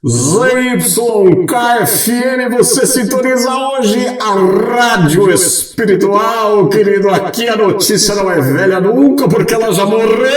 ZYKFM, você sintoniza hoje a Rádio Espiritual, querido. Aqui a notícia não é velha nunca, porque ela já morreu.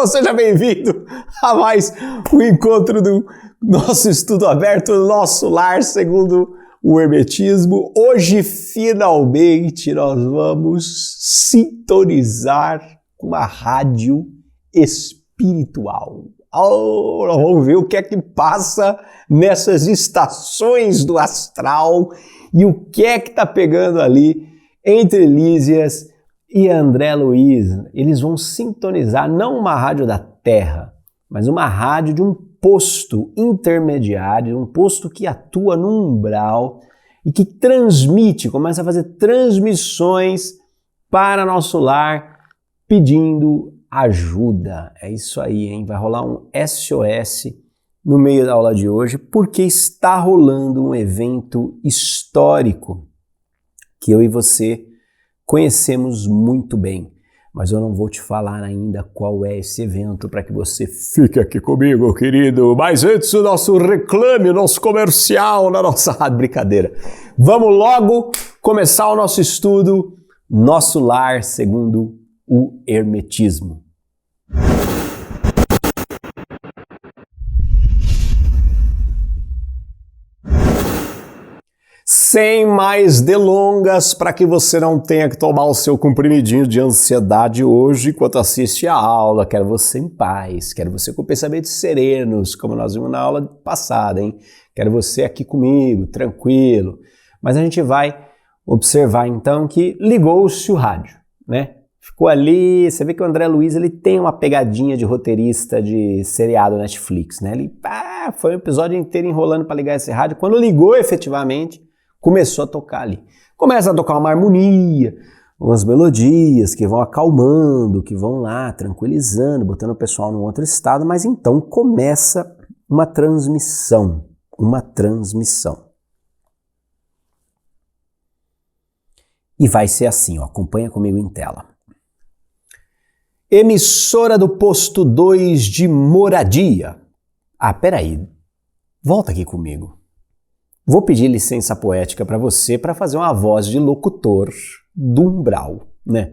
Seja bem-vindo a mais um encontro do nosso estudo aberto, nosso lar segundo o Hermetismo. Hoje, finalmente, nós vamos sintonizar uma rádio espiritual. Nós vamos ver o que é que passa nessas estações do astral e o que é que está pegando ali entre Lísias e André Luiz. Eles vão sintonizar não uma rádio da Terra, mas uma rádio de um posto intermediário, um posto que atua no umbral e que transmite, começa a fazer transmissões para nosso lar pedindo ajuda. É isso aí, hein? Vai rolar um SOS no meio da aula de hoje, porque está rolando um evento histórico que eu e você conhecemos muito bem. Mas eu não vou te falar ainda qual é esse evento para que você fique aqui comigo, querido. Mas antes o nosso reclame, o nosso comercial na nossa rádio. Brincadeira. Vamos logo começar o nosso estudo, Nosso Lar segundo o Hermetismo. Sem mais delongas, para que você não tenha que tomar o seu comprimidinho de ansiedade hoje enquanto assiste a aula, quero você em paz, quero você com pensamentos serenos, como nós vimos na aula passada, hein? Quero você aqui comigo, tranquilo. Mas a gente vai observar então que ligou-se o rádio, né? Ficou ali, você vê que o André Luiz ele tem uma pegadinha de roteirista de seriado Netflix, né? Ele foi um episódio inteiro enrolando para ligar esse rádio. Quando ligou efetivamente, começou a tocar ali. Começa a tocar uma harmonia, umas melodias que vão acalmando, que vão lá tranquilizando, botando o pessoal num outro estado, mas então começa uma transmissão. E vai ser assim, ó, acompanha comigo em tela. Emissora do posto 2 de Moradia. Peraí, volta aqui comigo. Vou pedir licença poética para você para fazer uma voz de locutor do umbral, né?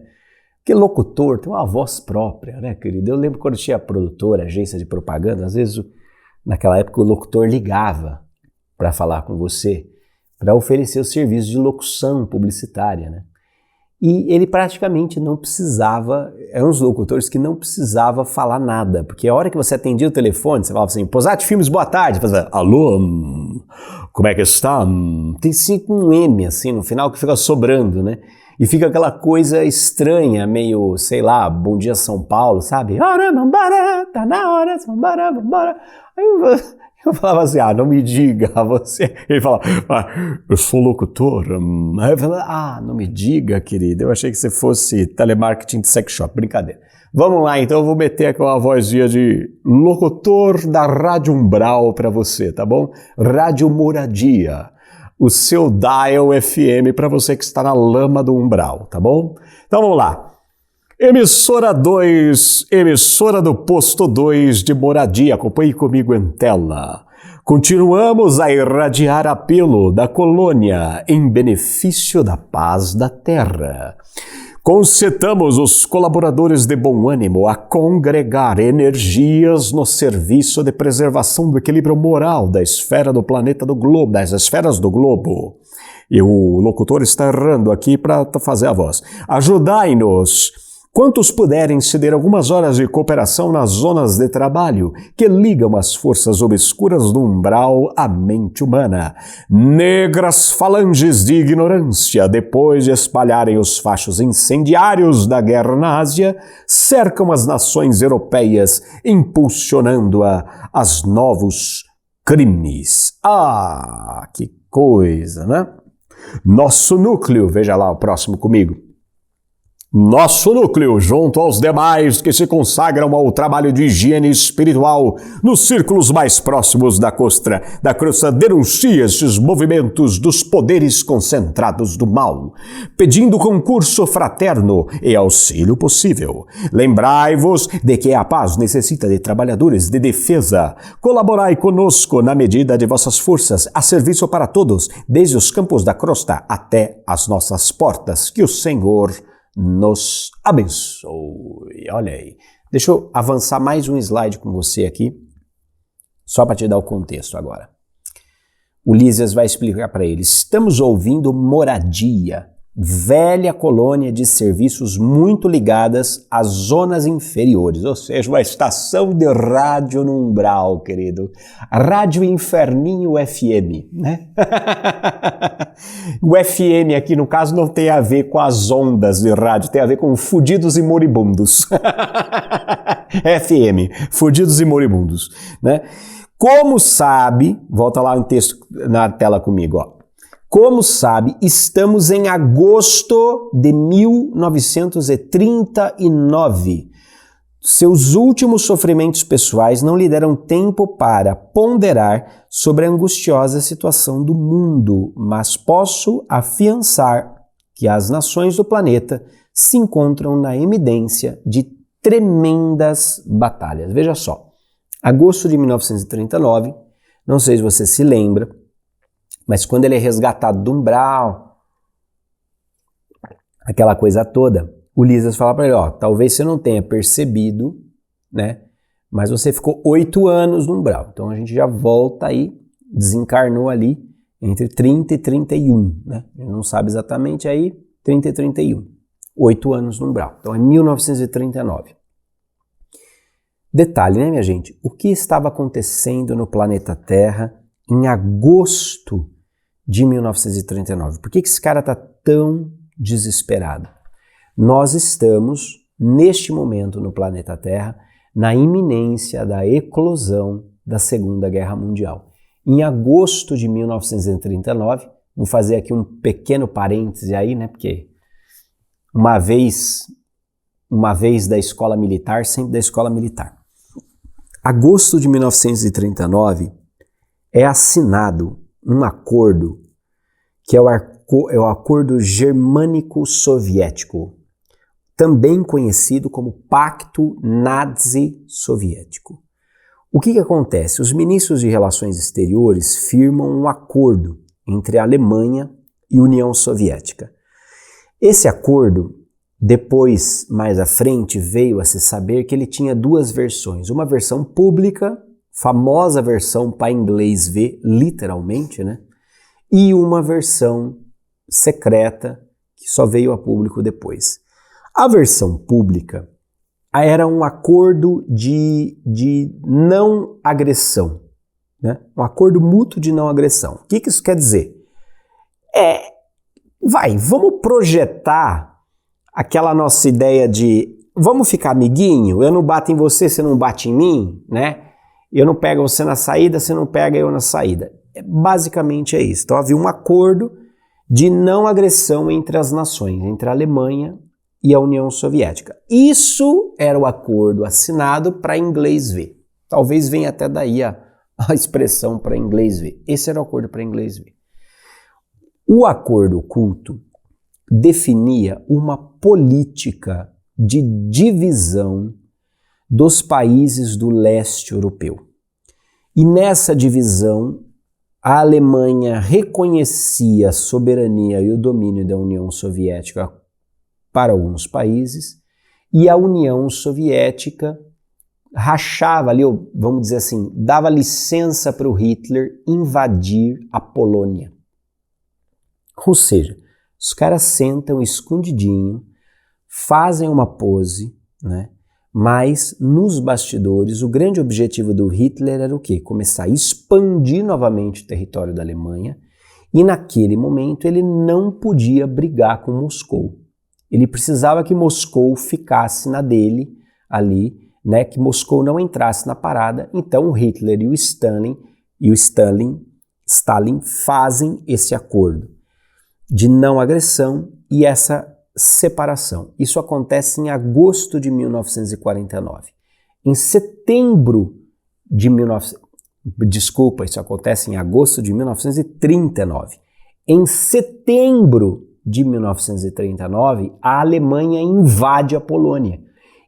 Porque locutor tem uma voz própria, né, querido? Eu lembro quando tinha produtora, agência de propaganda, às vezes naquela época o locutor ligava para falar com você, para oferecer o serviço de locução publicitária, né? E ele praticamente não precisava, eram os locutores que não precisava falar nada, porque a hora que você atendia o telefone, você falava assim, Posati Filmes, boa tarde, fazia, alô, como é que está? Tem sempre um M assim no final que fica sobrando, né? E fica aquela coisa estranha, meio, sei lá, Bom Dia São Paulo, sabe? Hora, vambora, tá na hora, vambora, vambora. Aí eu falava assim, não me diga, você... Ele falava, eu sou locutor. Aí eu falava, não me diga, querido, eu achei que você fosse telemarketing de sex shop, brincadeira. Vamos lá, então eu vou meter aqui uma vozinha de locutor da Rádio Umbral para você, tá bom? Rádio Moradia, o seu dial FM para você que está na lama do umbral, tá bom? Então vamos lá. Emissora 2, emissora do posto 2 de Moradia, acompanhe comigo em tela. Continuamos a irradiar apelo da colônia em benefício da paz da terra. Concitamos os colaboradores de bom ânimo a congregar energias no serviço de preservação do equilíbrio moral da esfera do planeta do globo, das esferas do globo. E o locutor está errando aqui para fazer a voz. Ajudai-nos. Quantos puderem ceder algumas horas de cooperação nas zonas de trabalho que ligam as forças obscuras do umbral à mente humana. Negras falanges de ignorância, depois de espalharem os fachos incendiários da guerra na Ásia, cercam as nações europeias, impulsionando-a aos novos crimes. Que coisa, né? Nosso núcleo, veja lá o próximo comigo. Nosso núcleo, junto aos demais que se consagram ao trabalho de higiene espiritual nos círculos mais próximos da crosta, denuncia estes movimentos dos poderes concentrados do mal, pedindo concurso fraterno e auxílio possível. Lembrai-vos de que a paz necessita de trabalhadores de defesa. Colaborai conosco na medida de vossas forças, a serviço para todos, desde os campos da crosta até as nossas portas. Que o Senhor nos abençoe. Olha aí. Deixa eu avançar mais um slide com você aqui, só para te dar o contexto agora. O Lísias vai explicar para ele. Estamos ouvindo Moradia, velha colônia de serviços muito ligadas às zonas inferiores, ou seja, uma estação de rádio no umbral, querido. Rádio Inferninho FM, né? O FM aqui, no caso, não tem a ver com as ondas de rádio, tem a ver com fudidos e moribundos. FM, fudidos e moribundos, né? Como sabe, volta lá no texto, na tela comigo, ó. Como sabe, estamos em agosto de 1939. Seus últimos sofrimentos pessoais não lhe deram tempo para ponderar sobre a angustiosa situação do mundo, mas posso afiançar que as nações do planeta se encontram na iminência de tremendas batalhas. Veja só, agosto de 1939, não sei se você se lembra, mas quando ele é resgatado do umbral, aquela coisa toda, o Lísias fala para ele, ó, talvez você não tenha percebido, né, mas você ficou 8 anos no umbral. Então a gente já volta aí, desencarnou ali entre 30 e 31, né? A gente não sabe exatamente aí, 30 e 31. 8 anos no umbral. Então é 1939. Detalhe, né, minha gente? O que estava acontecendo no planeta Terra em agosto de 1939? Por que esse cara está tão desesperado? Nós estamos, neste momento no planeta Terra, na iminência da eclosão da Segunda Guerra Mundial. Em agosto de 1939, vou fazer aqui um pequeno parêntese aí, né? Porque uma vez da escola militar, sempre da escola militar. Agosto de 1939 é assinado um acordo que é o Acordo Germânico-Soviético, também conhecido como Pacto Nazi-Soviético. O que acontece? Os ministros de Relações Exteriores firmam um acordo entre a Alemanha e a União Soviética. Esse acordo, depois, mais à frente, veio a se saber que ele tinha duas versões. Uma versão pública, famosa versão para inglês ver, literalmente, né? E uma versão secreta, que só veio a público depois. A versão pública era um acordo de não agressão, né? Um acordo mútuo de não agressão. O que isso quer dizer? Vamos projetar aquela nossa ideia de vamos ficar amiguinho, eu não bato em você, você não bate em mim, né? Eu não pego você na saída, você não pega eu na saída. Basicamente é isso. Então havia um acordo de não agressão entre as nações, entre a Alemanha e a União Soviética. Isso era o acordo assinado para inglês ver. Talvez venha até daí a expressão para inglês ver. Esse era o acordo para inglês ver. O acordo oculto definia uma política de divisão dos países do leste europeu. E nessa divisão, a Alemanha reconhecia a soberania e o domínio da União Soviética para alguns países, e a União Soviética rachava ali, vamos dizer assim, dava licença para o Hitler invadir a Polônia. Ou seja, os caras sentam escondidinho, fazem uma pose, né? Mas nos bastidores o grande objetivo do Hitler era o quê? Começar a expandir novamente o território da Alemanha, e naquele momento ele não podia brigar com Moscou. Ele precisava que Moscou ficasse na dele ali, né? Que Moscou não entrasse na parada. Então o Hitler e o Stalin fazem esse acordo de não agressão, e essa separação. Isso acontece em agosto de 1949. Em setembro de isso acontece em agosto de 1939. Em setembro de 1939, a Alemanha invade a Polônia.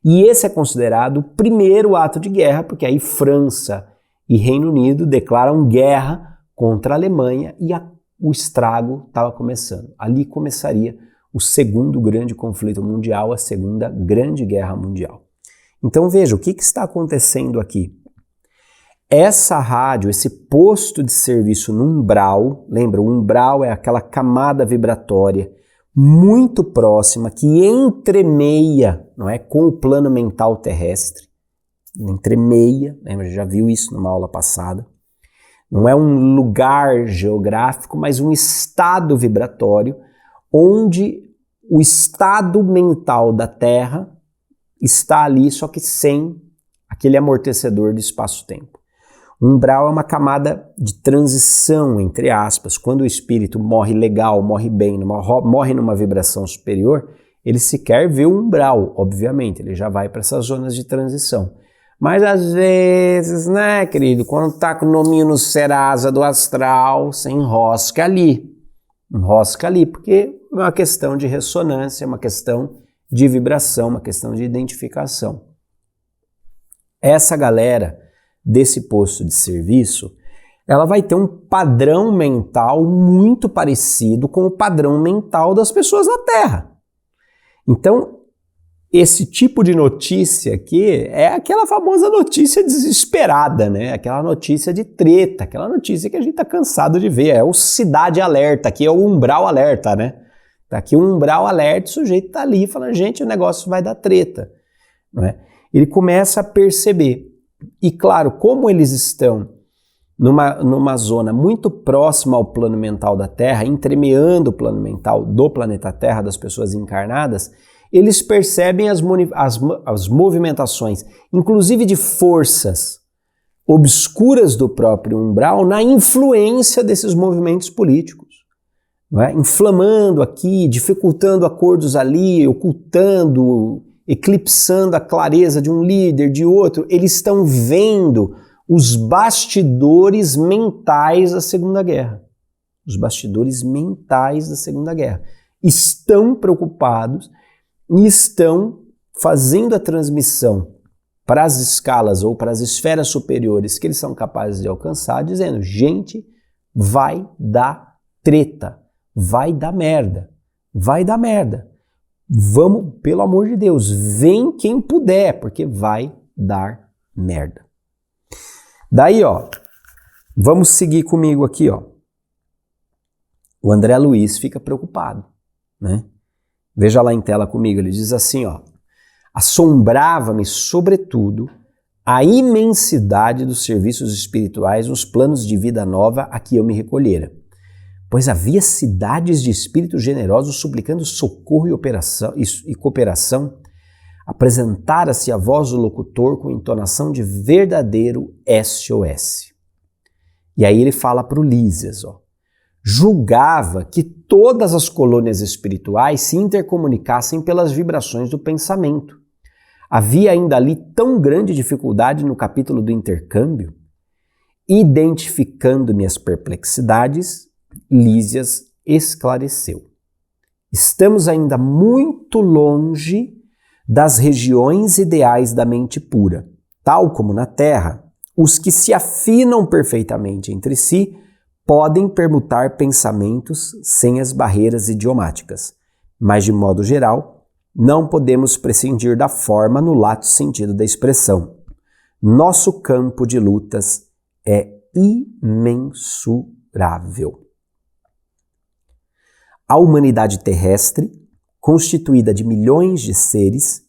E esse é considerado o primeiro ato de guerra, porque aí França e Reino Unido declaram guerra contra a Alemanha e o estrago estava começando. Ali começaria o segundo grande conflito mundial, a segunda grande guerra mundial. Então veja, o que está acontecendo aqui? Essa rádio, esse posto de serviço no umbral, lembra, o umbral é aquela camada vibratória muito próxima que entremeia, não é, com o plano mental terrestre, entremeia, lembra, já viu isso numa aula passada. Não é um lugar geográfico, mas um estado vibratório onde o estado mental da Terra está ali, só que sem aquele amortecedor do espaço-tempo. O umbral é uma camada de transição, entre aspas. Quando o espírito morre legal, morre bem, morre numa vibração superior, ele sequer vê o umbral, obviamente, ele já vai para essas zonas de transição. Mas às vezes, né, querido, quando tá com o nominho no Serasa do astral, você enrosca ali. Enrosca ali, porque é uma questão de ressonância, é uma questão de vibração, uma questão de identificação. Essa galera desse posto de serviço, ela vai ter um padrão mental muito parecido com o padrão mental das pessoas na Terra. Então, esse tipo de notícia aqui é aquela famosa notícia desesperada, né? Aquela notícia de treta, aquela notícia que a gente está cansado de ver. É o Cidade Alerta, aqui é o Umbral Alerta, né? Tá aqui o Umbral Alerta, o sujeito está ali falando, gente, o negócio vai dar treta, não é? Ele começa a perceber. E claro, como eles estão numa zona muito próxima ao plano mental da Terra, entremeando o plano mental do planeta Terra, das pessoas encarnadas, eles percebem as movimentações, inclusive de forças obscuras do próprio umbral, na influência desses movimentos políticos. Não é? Inflamando aqui, dificultando acordos ali, ocultando, eclipsando a clareza de um líder, de outro. Eles estão vendo os bastidores mentais da Segunda Guerra. Os bastidores mentais da Segunda Guerra. Estão preocupados e estão fazendo a transmissão para as escalas ou para as esferas superiores que eles são capazes de alcançar, dizendo, gente, vai dar treta, vai dar merda, vai dar merda. Vamos, pelo amor de Deus, vem quem puder, porque vai dar merda. Daí, ó, vamos seguir comigo aqui, ó. O André Luiz fica preocupado, né? Veja lá em tela comigo, ele diz assim, ó. Assombrava-me, sobretudo, a imensidade dos serviços espirituais nos planos de vida nova a que eu me recolhera. Pois havia cidades de espíritos generosos suplicando socorro e cooperação. Apresentara-se a voz do locutor com entonação de verdadeiro SOS. E aí ele fala para o Lísias, ó. Julgava que todas as colônias espirituais se intercomunicassem pelas vibrações do pensamento. Havia ainda ali tão grande dificuldade no capítulo do intercâmbio? Identificando minhas perplexidades, Lísias esclareceu. Estamos ainda muito longe das regiões ideais da mente pura. Tal como na Terra, os que se afinam perfeitamente entre si podem permutar pensamentos sem as barreiras idiomáticas, mas de modo geral, não podemos prescindir da forma no lato sentido da expressão. Nosso campo de lutas é imensurável. A humanidade terrestre, constituída de milhões de seres,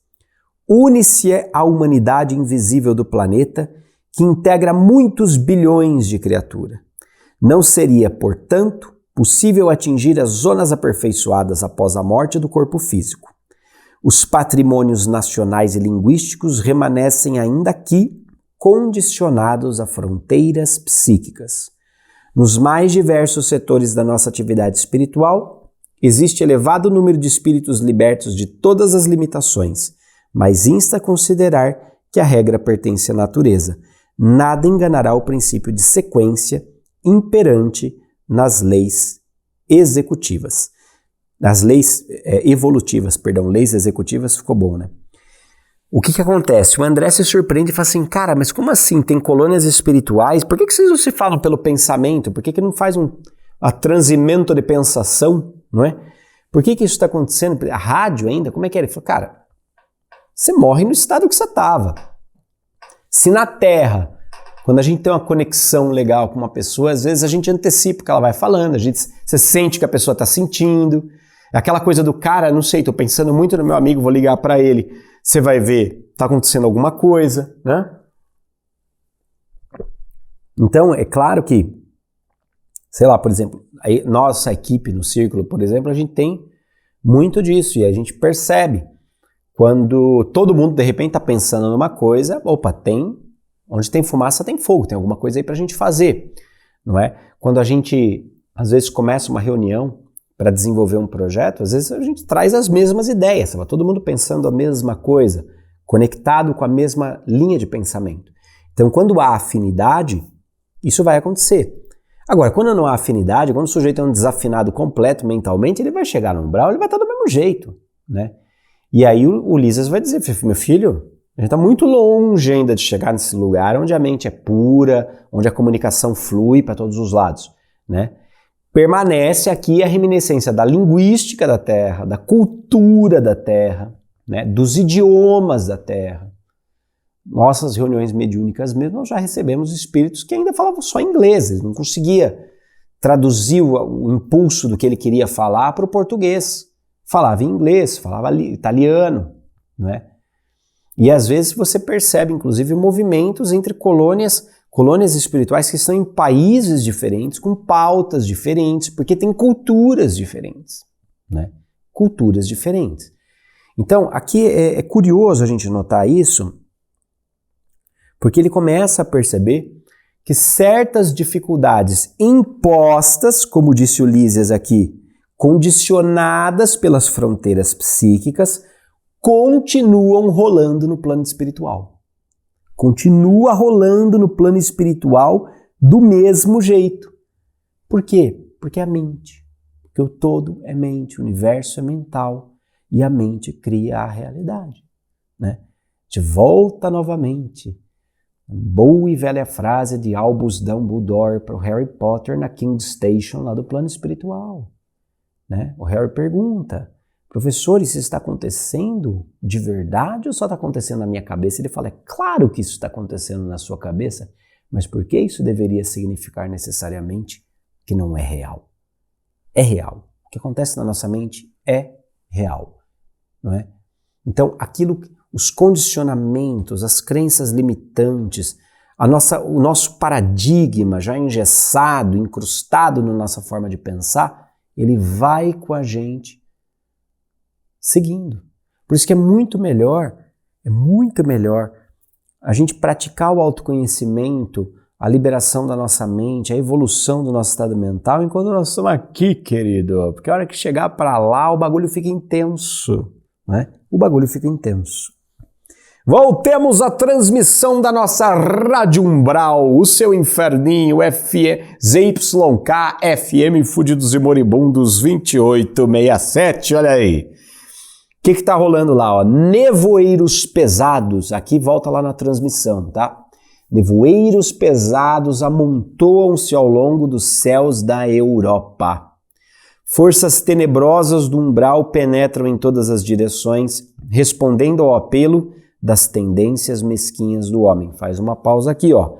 une-se à humanidade invisível do planeta, que integra muitos bilhões de criaturas. Não seria, portanto, possível atingir as zonas aperfeiçoadas após a morte do corpo físico. Os patrimônios nacionais e linguísticos remanescem ainda aqui, condicionados a fronteiras psíquicas. Nos mais diversos setores da nossa atividade espiritual, existe elevado número de espíritos libertos de todas as limitações, mas insta a considerar que a regra pertence à natureza. Nada enganará o princípio de sequência imperante nas leis executivas. Nas leis evolutivas, leis executivas ficou bom, né? O que acontece? O André se surpreende e fala assim, cara, mas como assim? Tem colônias espirituais? Por que vocês não se falam pelo pensamento? Por que não faz um transimento de pensação, não é? Por que isso está acontecendo? A rádio ainda? Como é que é? Ele falou, cara, você morre no estado que você estava. Se na Terra, quando a gente tem uma conexão legal com uma pessoa, às vezes a gente antecipa o que ela vai falando, você sente o que a pessoa está sentindo. Aquela coisa do cara, não sei, tô pensando muito no meu amigo, vou ligar para ele. Você vai ver, tá acontecendo alguma coisa, né? Então, é claro que, sei lá, por exemplo, nossa equipe no Círculo, por exemplo, a gente tem muito disso e a gente percebe quando todo mundo de repente tá pensando numa coisa, opa, onde tem fumaça tem fogo, tem alguma coisa aí pra gente fazer, não é? Quando a gente, às vezes, começa uma reunião para desenvolver um projeto, às vezes a gente traz as mesmas ideias, estava todo mundo pensando a mesma coisa, conectado com a mesma linha de pensamento. Então, quando há afinidade, isso vai acontecer. Agora, quando não há afinidade, quando o sujeito é um desafinado completo mentalmente, ele vai chegar no umbral, ele vai estar do mesmo jeito, né? E aí o Ulisses vai dizer, meu filho, a gente está muito longe ainda de chegar nesse lugar onde a mente é pura, onde a comunicação flui para todos os lados, né? Permanece aqui a reminiscência da linguística da Terra, da cultura da Terra, né, dos idiomas da Terra. Nossas reuniões mediúnicas mesmo, nós já recebemos espíritos que ainda falavam só inglês, eles não conseguia traduzir o impulso do que ele queria falar para o português. Falava inglês, falava italiano, né? E às vezes você percebe, inclusive, movimentos entre colônias espirituais que estão em países diferentes, com pautas diferentes, porque tem culturas diferentes, né? Culturas diferentes. Então, aqui é curioso a gente notar isso, porque ele começa a perceber que certas dificuldades impostas, como disse Ulisses aqui, condicionadas pelas fronteiras psíquicas, continuam rolando no plano espiritual. Continua rolando no plano espiritual do mesmo jeito. Por quê? Porque é a mente. Porque o todo é mente, o universo é mental e a mente cria a realidade, né? De volta novamente. Boa e velha frase de Albus Dumbledore para o Harry Potter na King's Station lá do plano espiritual, né? O Harry pergunta, professor, isso está acontecendo de verdade ou só está acontecendo na minha cabeça? Ele fala, é claro que isso está acontecendo na sua cabeça, mas por que isso deveria significar necessariamente que não é real? É real. O que acontece na nossa mente é real, não é? Então, os condicionamentos, as crenças limitantes, o nosso paradigma já engessado, incrustado na nossa forma de pensar, ele vai com a gente seguindo. Por isso que é muito melhor a gente praticar o autoconhecimento, a liberação da nossa mente, a evolução do nosso estado mental, enquanto nós estamos aqui, querido. Porque a hora que chegar para lá, o bagulho fica intenso, né? O bagulho fica intenso. Voltemos à transmissão da nossa Rádio Umbral, o seu inferninho, ZYK, FM Fudidos e Moribundos 2867, olha aí. O que tá rolando lá, ó? Nevoeiros pesados, aqui volta lá na transmissão, tá? Nevoeiros pesados amontoam-se ao longo dos céus da Europa. Forças tenebrosas do umbral penetram em todas as direções, respondendo ao apelo das tendências mesquinhas do homem. Faz uma pausa aqui, ó.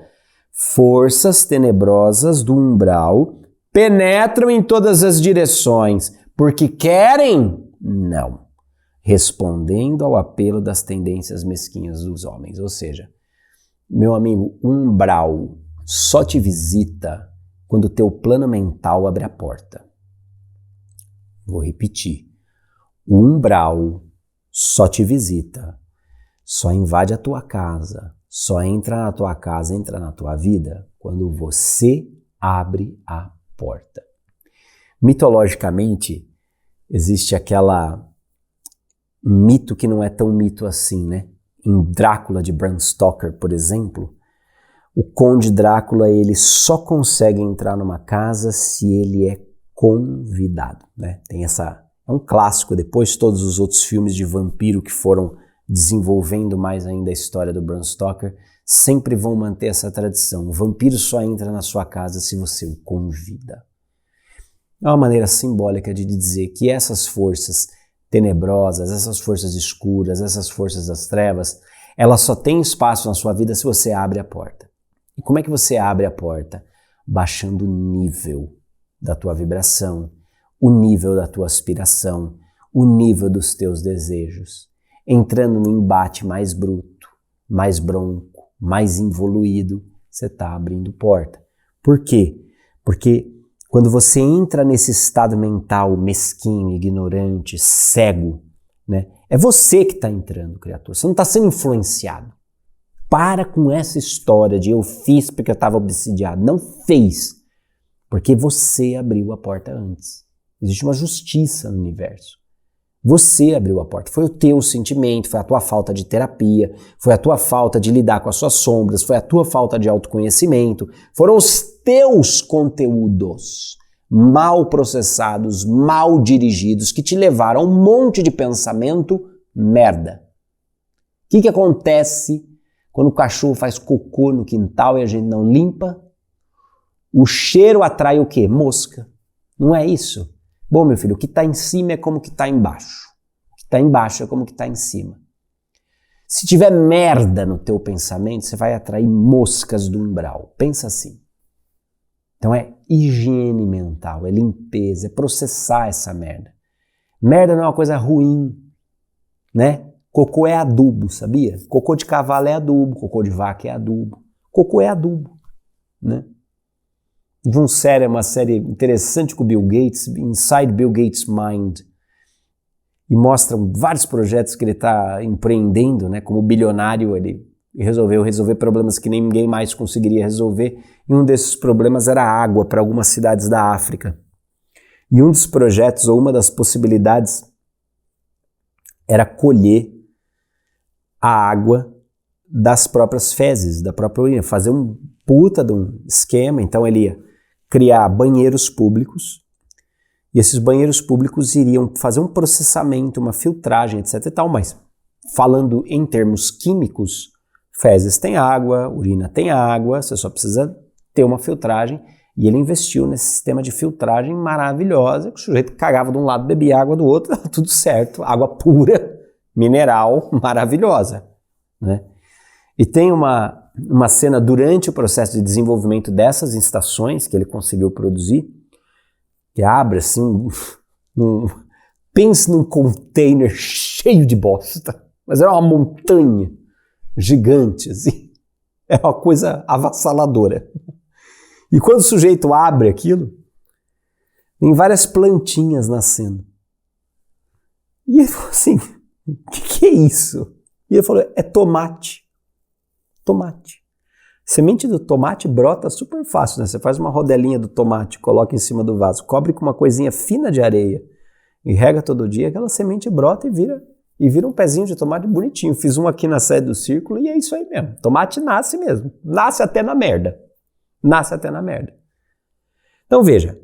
Forças tenebrosas do umbral penetram em todas as direções, porque querem? Não. Respondendo ao apelo das tendências mesquinhas dos homens. Ou seja, meu amigo, o umbral só te visita quando o teu plano mental abre a porta. Vou repetir. O umbral só te visita, só invade a tua casa, só entra na tua casa, entra na tua vida, quando você abre a porta. Mitologicamente, Existe aquela mito que não é tão mito assim, né? Em Drácula de Bram Stoker, por exemplo, o Conde Drácula ele só consegue entrar numa casa se ele é convidado, né? Tem essa, é um clássico. Depois todos os outros filmes de vampiro que foram desenvolvendo mais ainda a história do Bram Stoker sempre vão manter essa tradição. O vampiro só entra na sua casa se você o convida. É uma maneira simbólica de dizer que essas forças tenebrosas, essas forças escuras, essas forças das trevas, elas só têm espaço na sua vida se você abre a porta. E como é que você abre a porta? Baixando o nível da tua vibração, o nível da tua aspiração, o nível dos teus desejos, entrando no embate mais bruto, mais bronco, mais involuído, você está abrindo porta. Por quê? Porque quando você entra nesse estado mental mesquinho, ignorante, cego, né, é você que está entrando, criatura. Você não está sendo influenciado. Para com essa história de eu fiz porque eu estava obsidiado. Não fez, porque você abriu a porta antes. Existe uma justiça no universo. Você abriu a porta. Foi o teu sentimento, foi a tua falta de terapia, foi a tua falta de lidar com as suas sombras, foi a tua falta de autoconhecimento, foram os teus conteúdos mal processados, mal dirigidos, que te levaram a um monte de pensamento merda. O que acontece quando o cachorro faz cocô no quintal e a gente não limpa? O cheiro atrai o quê? Mosca. Não é isso? Bom, meu filho, o que está em cima é como o que está embaixo. O que está embaixo é como o que está em cima. Se tiver merda no teu pensamento, você vai atrair moscas do umbral. Pensa assim. Então é higiene mental, é limpeza, é processar essa merda. Merda não é uma coisa ruim, né? Cocô é adubo, sabia? Cocô de cavalo é adubo, cocô de vaca é adubo. Cocô é adubo, né? De uma série interessante com o Bill Gates, Inside Bill Gates' Mind, e mostram vários projetos que ele está empreendendo, né? Como bilionário, ele resolveu resolver problemas que nem ninguém mais conseguiria resolver, e um desses problemas era a água para algumas cidades da África. E um dos projetos, ou uma das possibilidades, era colher a água das próprias fezes, da própria urina, fazer um puta de um esquema. Então ele ia criar banheiros públicos, e esses banheiros públicos iriam fazer um processamento, uma filtragem, etc e tal, mas falando em termos químicos, fezes tem água, urina tem água, você só precisa ter uma filtragem, e ele investiu nesse sistema de filtragem maravilhosa, que o sujeito cagava de um lado, bebia água do outro, tudo certo, água pura, mineral, maravilhosa, né? E tem uma cena durante o processo de desenvolvimento dessas estações que ele conseguiu produzir, que abre assim, pense num container cheio de bosta, mas era uma montanha gigante, assim, é uma coisa avassaladora. E quando o sujeito abre aquilo, tem várias plantinhas nascendo. E ele falou assim, o que é isso? E ele falou, é tomate. Tomate. Semente do tomate brota super fácil, né? Você faz uma rodelinha do tomate, coloca em cima do vaso, cobre com uma coisinha fina de areia e rega todo dia, aquela semente brota e vira um pezinho de tomate bonitinho. Fiz um aqui na sede do círculo e é isso aí mesmo. Tomate nasce mesmo. Nasce até na merda. Nasce até na merda. Então veja.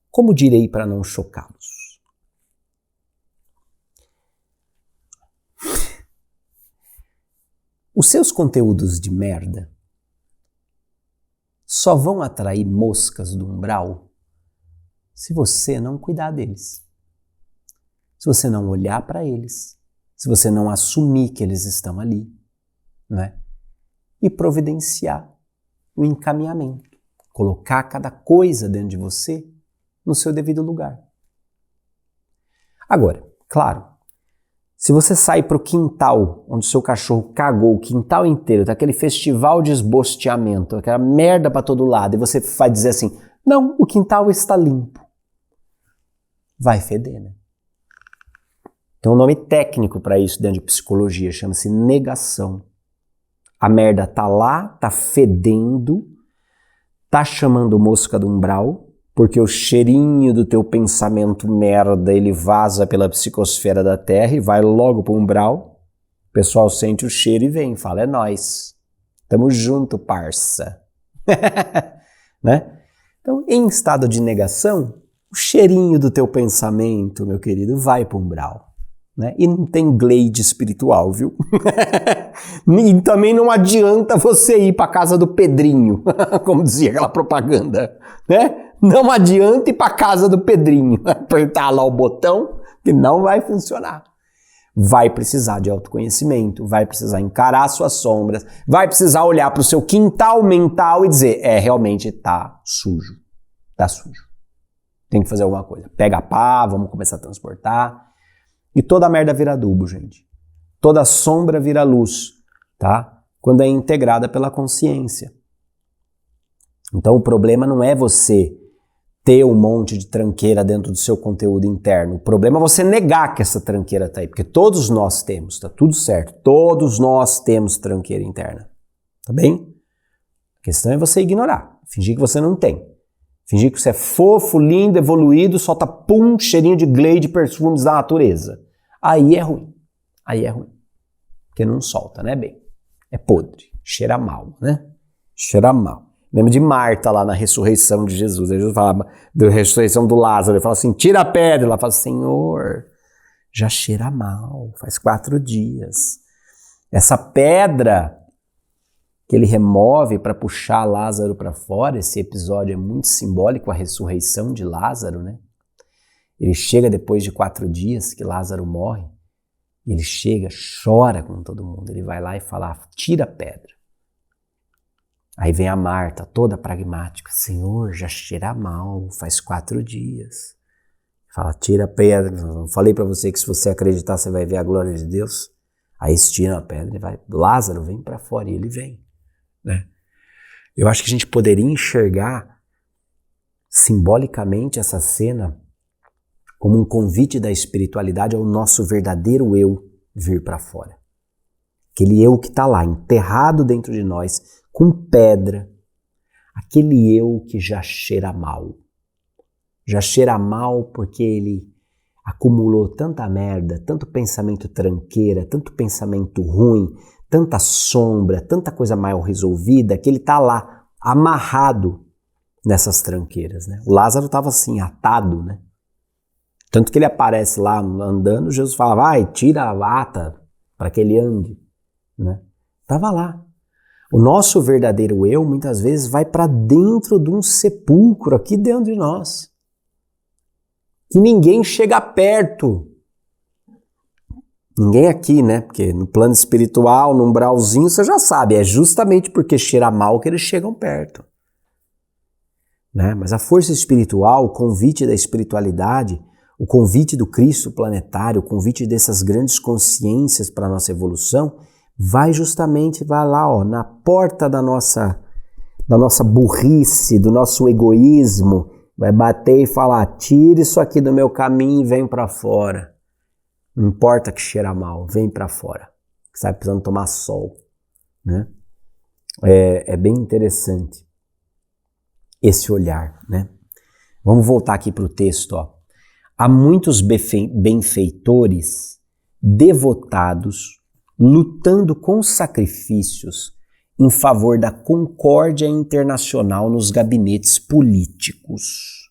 Como direi para não chocá-los? Os seus conteúdos de merda só vão atrair moscas do umbral se você não cuidar deles. Se você não olhar para eles. Se você não assumir que eles estão ali, né? E providenciar o encaminhamento. Colocar cada coisa dentro de você no seu devido lugar. Agora, claro, se você sai para o quintal, onde o seu cachorro cagou o quintal inteiro, tá aquele festival de esbosteamento, aquela merda para todo lado, e você vai dizer assim, não, o quintal está limpo. Vai feder, né? Tem um nome técnico para isso dentro de psicologia, chama-se negação. A merda tá lá, tá fedendo, tá chamando mosca do umbral, porque o cheirinho do teu pensamento merda, ele vaza pela psicosfera da Terra e vai logo pro umbral. O pessoal sente o cheiro e vem, fala, é nóis. Tamo junto, parça. Né? Então, em estado de negação, o cheirinho do teu pensamento, meu querido, vai pro umbral. Né? E não tem glade espiritual, viu? E também não adianta você ir para casa do Pedrinho, como dizia aquela propaganda, né? Não adianta ir para casa do Pedrinho, apertar lá o botão, que não vai funcionar. Vai precisar de autoconhecimento, vai precisar encarar suas sombras, vai precisar olhar para o seu quintal mental e dizer, realmente tá sujo, tem que fazer alguma coisa. Pega a pá, vamos começar a transportar. E toda a merda vira adubo, gente. Toda sombra vira luz, tá? Quando é integrada pela consciência. Então o problema não é você ter um monte de tranqueira dentro do seu conteúdo interno. O problema é você negar que essa tranqueira tá aí, porque todos nós temos, tá tudo certo. Todos nós temos tranqueira interna, tá bem? A questão é você ignorar, fingir que você não tem. Fingir que você é fofo, lindo, evoluído, solta pum, cheirinho de glade, perfumes da natureza. Aí é ruim. Porque não solta, né, bem? É podre, cheira mal, né? Cheira mal. Lembra de Marta lá na ressurreição de Jesus. Jesus falava da ressurreição do Lázaro. Ele fala assim, tira a pedra. Ela fala, Senhor, já cheira mal, faz 4 dias. Essa pedra que ele remove para puxar Lázaro para fora, esse episódio é muito simbólico, a ressurreição de Lázaro, né? Ele chega depois de 4 dias que Lázaro morre, e ele chega, chora com todo mundo, ele vai lá e fala, tira a pedra. Aí vem a Marta, toda pragmática, Senhor, já cheira mal, faz 4 dias. Fala, tira a pedra, não falei para você que se você acreditar você vai ver a glória de Deus? Aí eles tiram a pedra e vai, Lázaro vem para fora, e ele vem. Né? Eu acho que a gente poderia enxergar simbolicamente essa cena como um convite da espiritualidade ao nosso verdadeiro eu vir para fora. Aquele eu que está lá, enterrado dentro de nós, com pedra. Aquele eu que já cheira mal. Já cheira mal porque ele acumulou tanta merda, tanto pensamento tranqueira, tanto pensamento ruim, tanta sombra, tanta coisa mal resolvida, que ele está lá, amarrado nessas tranqueiras. Né? O Lázaro estava assim, atado, né? Tanto que ele aparece lá andando, Jesus fala, vai, tira a lata para que ele ande. Né? Tava lá. O nosso verdadeiro eu, muitas vezes, vai para dentro de um sepulcro aqui dentro de nós. Que ninguém chega perto. Ninguém aqui, né? Porque no plano espiritual, no umbralzinho, você já sabe, é justamente porque cheira mal que eles chegam perto. Né? Mas a força espiritual, o convite da espiritualidade, o convite do Cristo planetário, o convite dessas grandes consciências para a nossa evolução, vai lá, ó, na porta da nossa burrice, do nosso egoísmo, vai bater e falar, tira isso aqui do meu caminho e vem para fora. Não importa que cheira mal, vem para fora. Você está precisando tomar sol. Né? É bem interessante esse olhar. Né? Vamos voltar aqui para o texto. Ó. Há muitos benfeitores devotados lutando com sacrifícios em favor da concórdia internacional nos gabinetes políticos.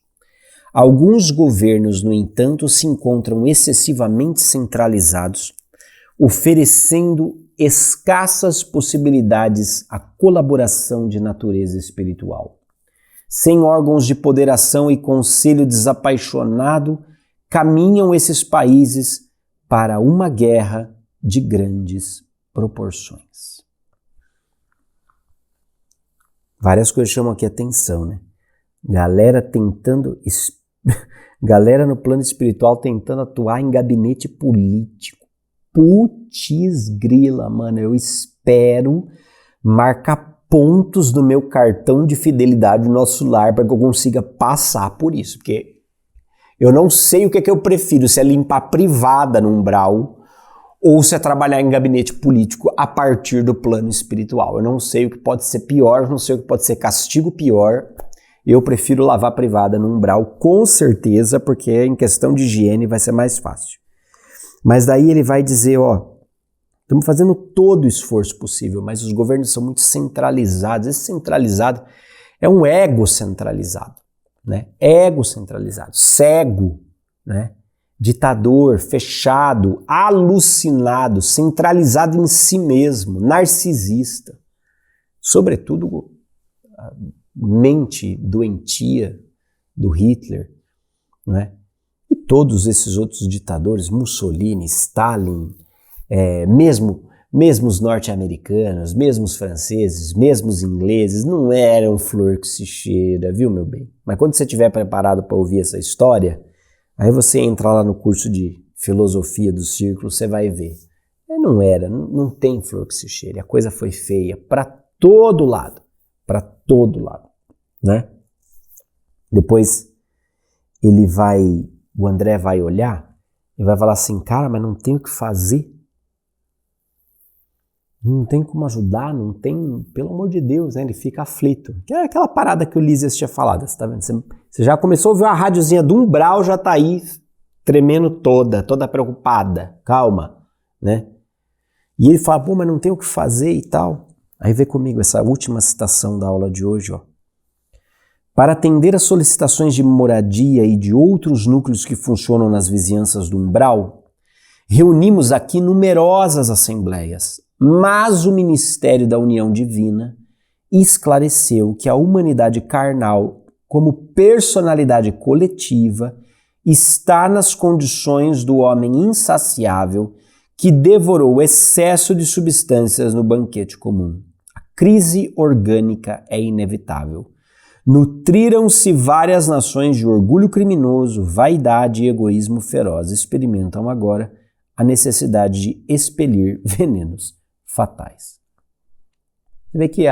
Alguns governos, no entanto, se encontram excessivamente centralizados, oferecendo escassas possibilidades à colaboração de natureza espiritual. Sem órgãos de ponderação e conselho desapaixonado, caminham esses países para uma guerra de grandes proporções. Várias coisas chamam aqui a atenção, né? Galera no plano espiritual tentando atuar em gabinete político. Putz grila, mano, eu espero marcar pontos no meu cartão de fidelidade no nosso lar para que eu consiga passar por isso, porque eu não sei o que é que eu prefiro, se é limpar privada no umbral ou se é trabalhar em gabinete político a partir do plano espiritual. Eu não sei o que pode ser pior, eu não sei o que pode ser castigo pior. Eu prefiro lavar a privada no umbral, com certeza, porque em questão de higiene vai ser mais fácil. Mas daí ele vai dizer, ó, estamos fazendo todo o esforço possível, mas os governos são muito centralizados. Esse centralizado é um ego centralizado, né? Ego centralizado, cego, né? Ditador, fechado, alucinado, centralizado em si mesmo, narcisista. Sobretudo a mente doentia do Hitler, né? E todos esses outros ditadores, Mussolini, Stalin, mesmo os norte-americanos, mesmo os franceses, mesmo os ingleses, não eram flor que se cheira, viu, meu bem? Mas quando você estiver preparado para ouvir essa história, aí você entra lá no curso de filosofia do círculo, você vai ver. Não tem flor que se cheire, a coisa foi feia para todo lado, né? Depois o André vai olhar e vai falar assim, cara, mas não tem o que fazer? Não tem como ajudar, não tem, pelo amor de Deus, né? Ele fica aflito. Que é aquela parada que o Lísias tinha falado, você tá vendo? Você já começou a ouvir uma rádiozinha do umbral, já tá aí tremendo toda preocupada. Calma, né? E ele fala, pô, mas não tem o que fazer e tal. Aí vê comigo essa última citação da aula de hoje, ó. Para atender às solicitações de moradia e de outros núcleos que funcionam nas vizinhanças do umbral, reunimos aqui numerosas assembleias, mas o Ministério da União Divina esclareceu que a humanidade carnal, como personalidade coletiva, está nas condições do homem insaciável que devorou o excesso de substâncias no banquete comum. A crise orgânica é inevitável. Nutriram-se várias nações de orgulho criminoso, vaidade e egoísmo feroz. Experimentam agora a necessidade de expelir venenos fatais. Você vê que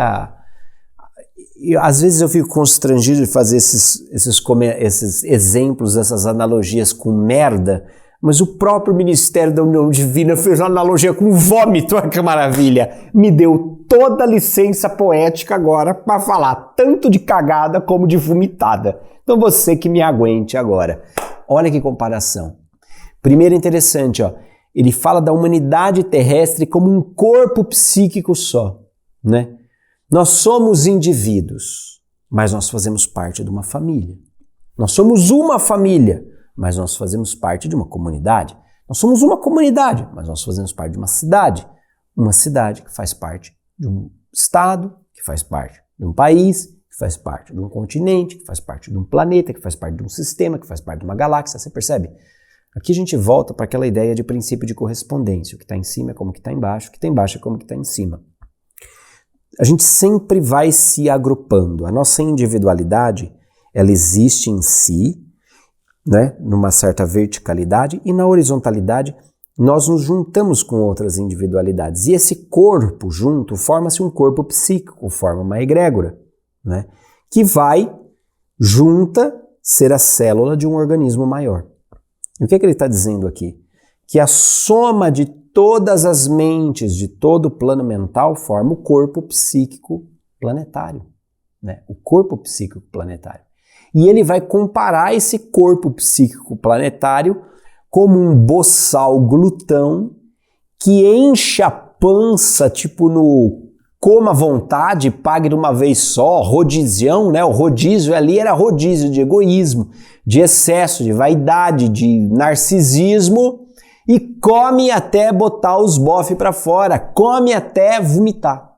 às vezes eu fico constrangido de fazer esses exemplos, essas analogias com merda, mas o próprio Ministério da União Divina fez uma analogia com vômito. Olha que maravilha! Me deu toda a licença poética agora para falar tanto de cagada como de vomitada. Então você que me aguente agora. Olha que comparação. Primeiro interessante, ó, ele fala da humanidade terrestre como um corpo psíquico só, né? Nós somos indivíduos, mas nós fazemos parte de uma família. Nós somos uma família, mas nós fazemos parte de uma comunidade. Nós somos uma comunidade, mas nós fazemos parte de uma cidade. Uma cidade que faz parte de um estado, que faz parte de um país, que faz parte de um continente, que faz parte de um planeta, que faz parte de um sistema, que faz parte de uma galáxia, você percebe? Aqui a gente volta para aquela ideia de princípio de correspondência. O que está em cima é como o que está embaixo, o que está embaixo é como o que está em cima. A gente sempre vai se agrupando. A nossa individualidade, ela existe em si, né, numa certa verticalidade, e na horizontalidade nós nos juntamos com outras individualidades. E esse corpo junto forma-se um corpo psíquico, forma uma egrégora, né, que vai, junta, ser a célula de um organismo maior. E o que ele está dizendo aqui? Que a soma de todas as mentes de todo o plano mental forma o corpo psíquico planetário, né? O corpo psíquico planetário. E ele vai comparar esse corpo psíquico planetário como um boçal glutão que enche a pança, tipo no coma à vontade, pague de uma vez só, rodizião, né? O rodízio ali era rodízio de egoísmo, de excesso, de vaidade, de narcisismo, e come até botar os bofes para fora, come até vomitar.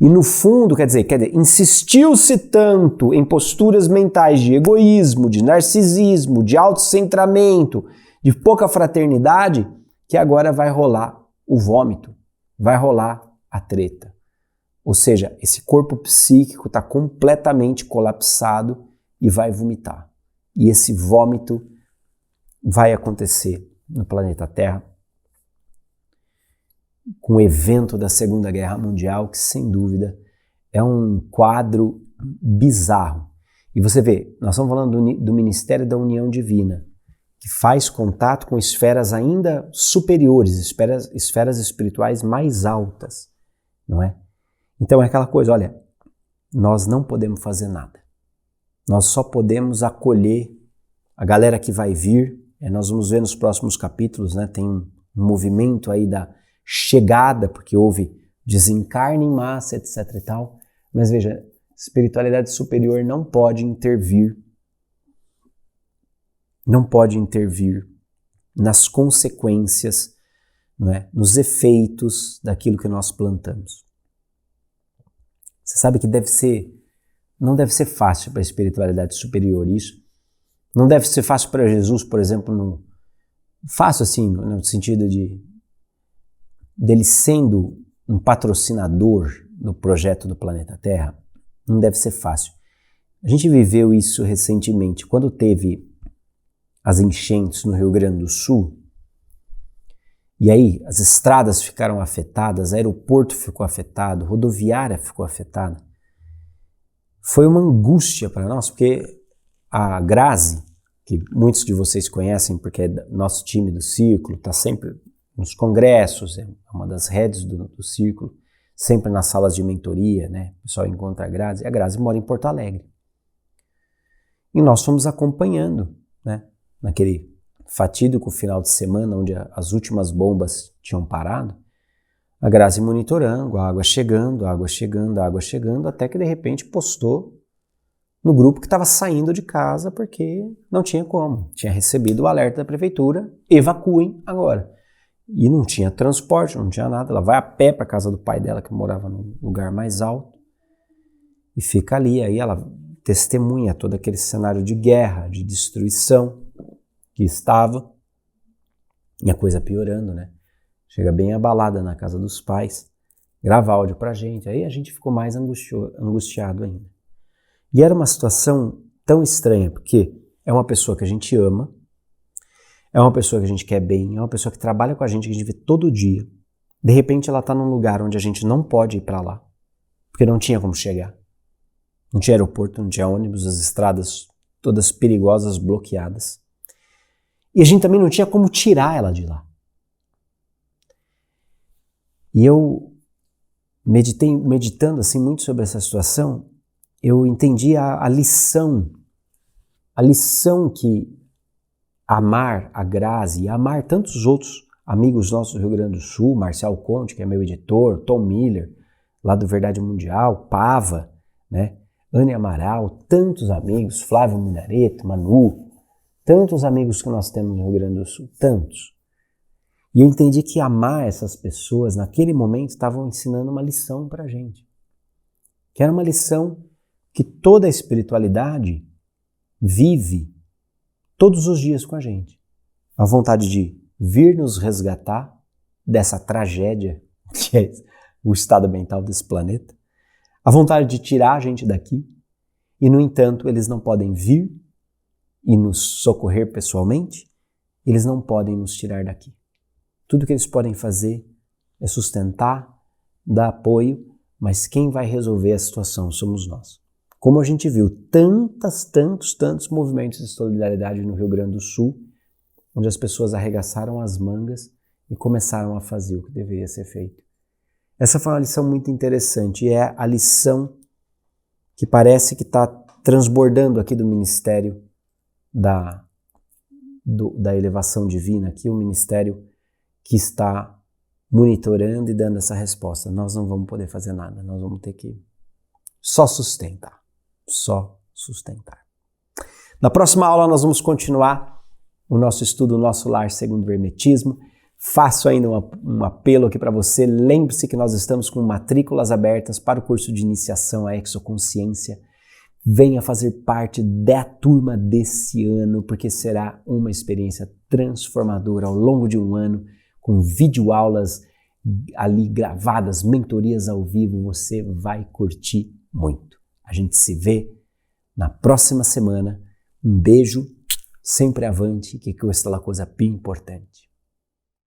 E no fundo, quer dizer, insistiu-se tanto em posturas mentais de egoísmo, de narcisismo, de autocentramento, de pouca fraternidade, que agora vai rolar o vômito, vai rolar a treta. Ou seja, esse corpo psíquico está completamente colapsado e vai vomitar. E esse vômito vai acontecer no planeta Terra com o evento da Segunda Guerra Mundial, que sem dúvida é um quadro bizarro. E você vê, nós estamos falando do Ministério da União Divina, que faz contato com esferas ainda superiores, esferas espirituais mais altas, não é? Então é aquela coisa, olha, nós não podemos fazer nada. Nós só podemos acolher a galera que vai vir. Nós vamos ver nos próximos capítulos, né? Tem um movimento aí da chegada, porque houve desencarne em massa, etc e tal. Mas veja, espiritualidade superior não pode intervir nas consequências, não é? Nos efeitos daquilo que nós plantamos. Você sabe que não deve ser fácil para a espiritualidade superior isso. Não deve ser fácil para Jesus, por exemplo, fácil assim, no sentido dele sendo um patrocinador do projeto do planeta Terra. Não deve ser fácil. A gente viveu isso recentemente, quando teve as enchentes no Rio Grande do Sul, e aí as estradas ficaram afetadas, aeroporto ficou afetado, rodoviária ficou afetada. Foi uma angústia para nós, porque a Grazi, que muitos de vocês conhecem porque é nosso time do Círculo, está sempre nos congressos, é uma das heads do Círculo, sempre nas salas de mentoria, né? O pessoal encontra a Grazi, e a Grazi mora em Porto Alegre. E nós fomos acompanhando, né? Naquele fatídico final de semana, onde as últimas bombas tinham parado, a Grazi monitorando, a água chegando, até que de repente postou no grupo que estava saindo de casa porque não tinha como. Tinha recebido o alerta da prefeitura, evacuem agora. E não tinha transporte, não tinha nada. Ela vai a pé para a casa do pai dela, que morava num lugar mais alto, e fica ali. Aí ela testemunha todo aquele cenário de guerra, de destruição que estava, e a coisa piorando, né? Chega bem abalada na casa dos pais, grava áudio pra gente, aí a gente ficou mais angustiado ainda. E era uma situação tão estranha, porque é uma pessoa que a gente ama, é uma pessoa que a gente quer bem, é uma pessoa que trabalha com a gente vê todo dia. De repente ela está num lugar onde a gente não pode ir para lá, porque não tinha como chegar. Não tinha aeroporto, não tinha ônibus, as estradas todas perigosas, bloqueadas. E a gente também não tinha como tirar ela de lá. E eu meditando assim muito sobre essa situação, eu entendi a lição que amar a Grazi e amar tantos outros amigos nossos do Rio Grande do Sul, Marcel Conte, que é meu editor, Tom Miller, lá do Verdade Mundial, Pava, né? Anne Amaral, tantos amigos, Flávio Minareto, Manu, tantos amigos que nós temos no Rio Grande do Sul, tantos. E eu entendi que amar essas pessoas, naquele momento, estavam ensinando uma lição para a gente. Que era uma lição que toda a espiritualidade vive todos os dias com a gente. A vontade de vir nos resgatar dessa tragédia que é o estado mental desse planeta. A vontade de tirar a gente daqui. E, no entanto, eles não podem vir e nos socorrer pessoalmente. Eles não podem nos tirar daqui. Tudo que eles podem fazer é sustentar, dar apoio, mas quem vai resolver a situação somos nós. Como a gente viu, tantos movimentos de solidariedade no Rio Grande do Sul, onde as pessoas arregaçaram as mangas e começaram a fazer o que deveria ser feito. Essa foi uma lição muito interessante e é a lição que parece que está transbordando aqui do Ministério da Elevação Divina, aqui o Ministério que está monitorando e dando essa resposta. Nós não vamos poder fazer nada, nós vamos ter que só sustentar. Na próxima aula nós vamos continuar o nosso estudo, o nosso lar segundo o Hermetismo. Faço ainda um apelo aqui para você. Lembre-se que nós estamos com matrículas abertas para o curso de iniciação à exoconsciência. Venha fazer parte da turma desse ano, porque será uma experiência transformadora ao longo de um ano, com videoaulas ali gravadas, mentorias ao vivo. Você vai curtir muito. A gente se vê na próxima semana. Um beijo, sempre avante, que questa é a coisa bem importante.